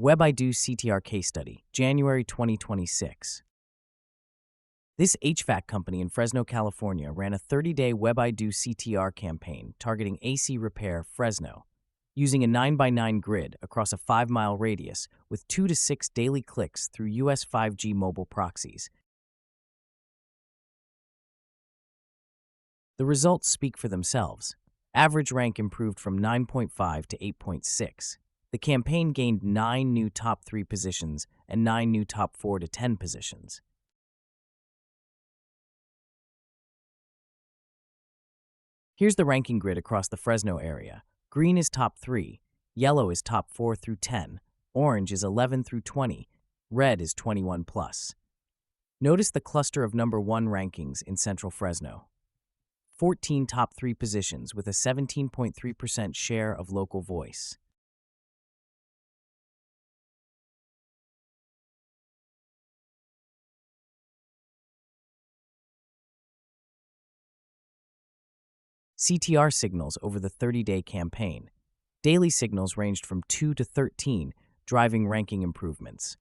Webido CTR case study, January 2026. This HVAC company in Fresno, California ran a 30-day Webido CTR campaign targeting AC Repair Fresno, using a 9x9 grid across a 5-mile radius with 2 to 6 daily clicks through US 5G mobile proxies. The results speak for themselves. Average rank improved from 9.5 to 8.6. The campaign gained 9 new top 3 positions and 9 new top 4 to 10 positions. Here's the ranking grid across the Fresno area. Green is top 3, yellow is top 4 through 10, orange is 11 through 20, red is 21 plus. Notice the cluster of number 1 rankings in Central Fresno. 14 top 3 positions with a 17.3% share of local voice. CTR signals over the 30-day campaign. Daily signals ranged from 2 to 13, driving ranking improvements.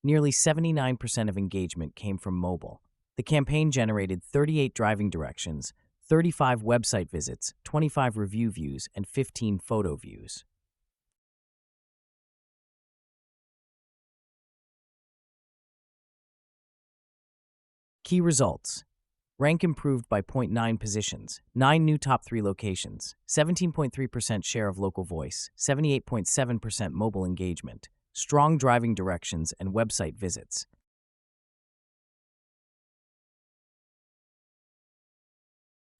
Nearly 79% of engagement came from mobile. The campaign generated 38 driving directions, 35 website visits, 25 review views, and 15 photo views. Key results. Rank improved by 0.9 positions, 9 new top 3 locations, 17.3% share of local voice, 78.7% mobile engagement, strong driving directions, and website visits.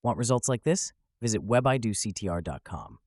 Want results like this? Visit webidoctr.com.